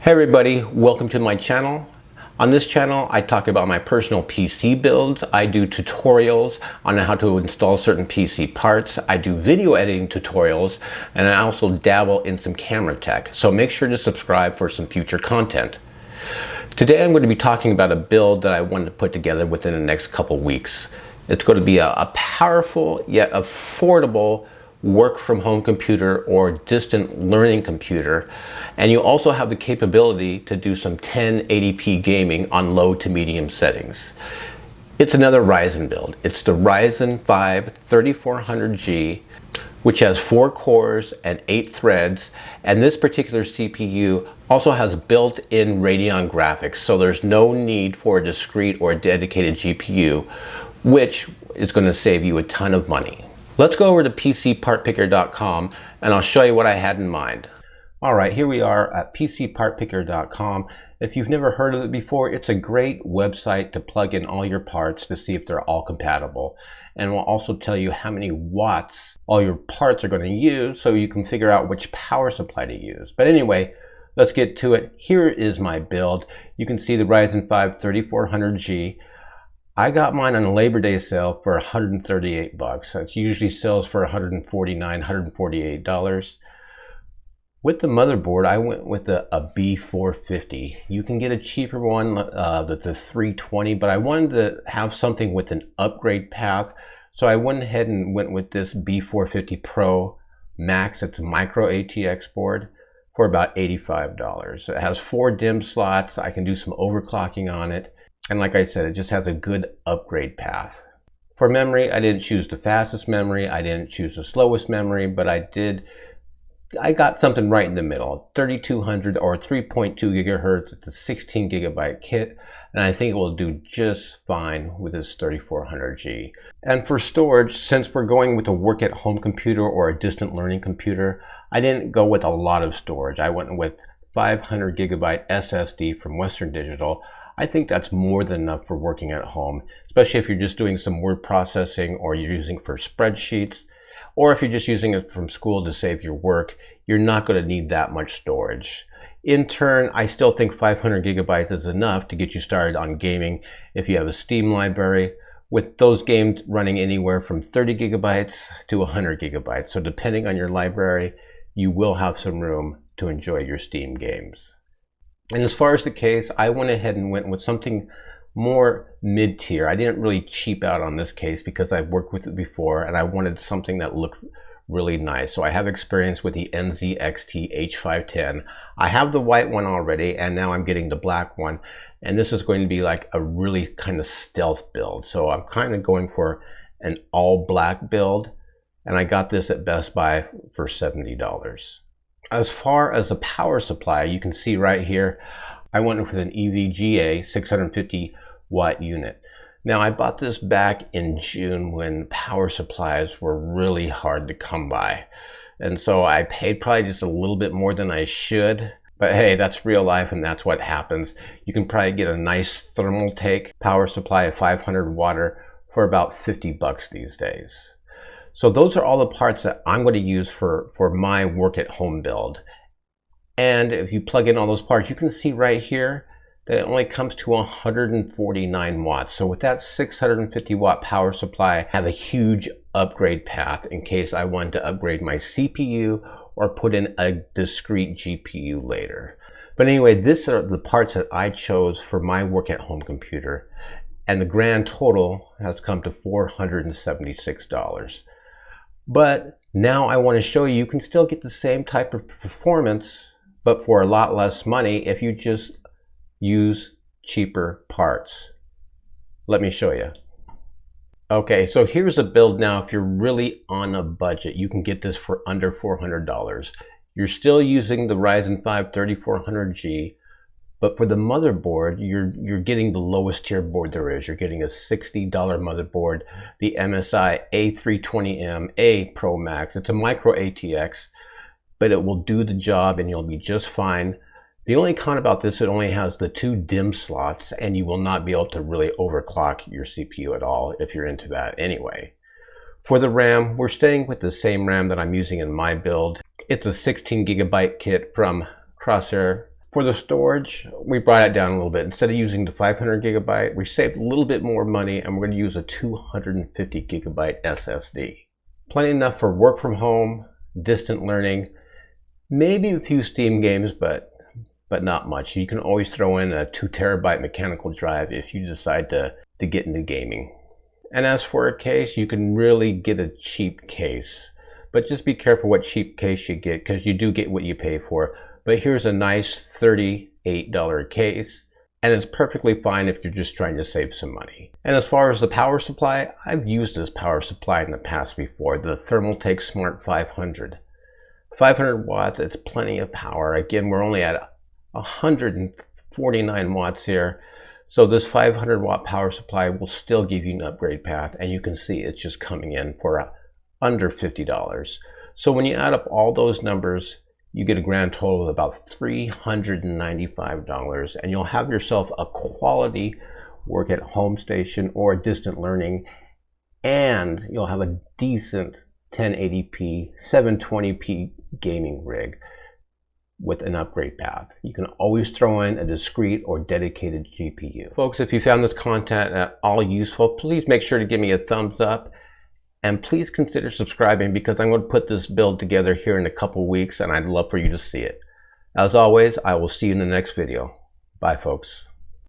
Hey everybody, welcome to my channel. On this channel, I talk about my personal PC builds. I do tutorials on how to install certain PC parts. I do video editing tutorials, and I also dabble in some camera tech. So make sure to subscribe for some future content. Today I'm going to be talking about a build that I wanted to put together within the next couple weeks. It's going to be a powerful yet affordable work from home computer or distant learning computer, and you also have the capability to do some 1080p gaming on low to medium settings. It's another Ryzen build. It's the Ryzen 5 3400G, which has 4 cores and 8 threads, and this particular CPU also has built-in Radeon graphics, so there's no need for a discrete or dedicated GPU, which is going to save you a ton of money. Let's go over to PCPartPicker.com and I'll show you what I had in mind. All right, here we are at PCPartPicker.com. If you've never heard of it before, it's a great website to plug in all your parts to see if they're all compatible. And we'll also tell you how many watts all your parts are going to use so you can figure out which power supply to use. But anyway, let's get to it. Here is my build. You can see the Ryzen 5 3400G. I got mine on a Labor Day sale for 138 bucks. It usually sells for $149, $148. With the motherboard, I went with a B450. You can get a cheaper one that's a 320, but I wanted to have something with an upgrade path. So I went ahead and went with this B450 Pro Max. It's a micro ATX board for about $85. It has 4 DIMM slots. I can do some overclocking on it. And like I said, it just has a good upgrade path. For memory, I didn't choose the fastest memory. I didn't choose the slowest memory, but I got something right in the middle. 3200 or 3.2 gigahertz. It's a 16 gigabyte kit. And I think it will do just fine with this 3400G. And for storage, since we're going with a work at home computer or a distant learning computer, I didn't go with a lot of storage. I went with 500 gigabyte SSD from Western Digital. I think that's more than enough for working at home, especially if you're just doing some word processing or you're using for spreadsheets, or if you're just using it from school to save your work, you're not going to need that much storage. In turn, I still think 500 gigabytes is enough to get you started on gaming if you have a Steam library, with those games running anywhere from 30 gigabytes to 100 gigabytes. So depending on your library, you will have some room to enjoy your Steam games. And as far as the case, I went ahead and went with something more mid-tier. I didn't really cheap out on this case because I've worked with it before and I wanted something that looked really nice. So I have experience with the NZXT H510. I have the white one already and now I'm getting the black one. And this is going to be like a really kind of stealth build. So I'm kind of going for an all black build. And I got this at Best Buy for $70. As far as the power supply, you can see right here, I went with an EVGA 650 watt unit. Now I bought this back in June when power supplies were really hard to come by. And so I paid probably just a little bit more than I should. But hey, that's real life and that's what happens. You can probably get a nice thermal take power supply of 500 watt for about 50 bucks these days. So those are all the parts that I'm going to use for my work at home build. And if you plug in all those parts, you can see right here that it only comes to 149 watts. So with that 650 watt power supply, I have a huge upgrade path in case I want to upgrade my CPU or put in a discrete GPU later. But anyway, these are the parts that I chose for my work at home computer. And the grand total has come to $476. But now I want to show you can still get the same type of performance, but for a lot less money if you just use cheaper parts. Let me show you. Okay, so here's the build now. If you're really on a budget, you can get this for under $400. You're still using the Ryzen 5 3400G, but for the motherboard, you're getting the lowest tier board there is. You're getting a $60 motherboard, the MSI A320M A Pro Max. It's a micro ATX, but it will do the job and you'll be just fine. The only con about this, it only has the 2 DIMM slots and you will not be able to really overclock your CPU at all if you're into that anyway. For the RAM, we're staying with the same RAM that I'm using in my build. It's a 16 gigabyte kit from Corsair For the storage, we brought it down a little bit. Instead of using the 500 gigabyte, we saved a little bit more money and we're going to use a 250 gigabyte SSD. Plenty enough for work from home, distant learning, maybe a few Steam games, but not much. You can always throw in a 2 terabyte mechanical drive if you decide to get into gaming. And as for a case, you can really get a cheap case, but just be careful what cheap case you get, because you do get what you pay for. But here's a nice $38 case, and it's perfectly fine if you're just trying to save some money. And as far as the power supply, I've used this power supply in the past before, the Thermaltake Smart 500. 500 watts, it's plenty of power. Again, we're only at 149 watts here. So this 500 watt power supply will still give you an upgrade path, and you can see it's just coming in for under $50. So when you add up all those numbers, you get a grand total of about $395, and you'll have yourself a quality work at home station or distant learning, and you'll have a decent 1080p, 720p gaming rig with an upgrade path. You can always throw in a discrete or dedicated GPU. Folks, if you found this content at all useful, please make sure to give me a thumbs up. And please consider subscribing, because I'm going to put this build together here in a couple weeks and I'd love for you to see it. As always, I will see you in the next video. Bye, folks.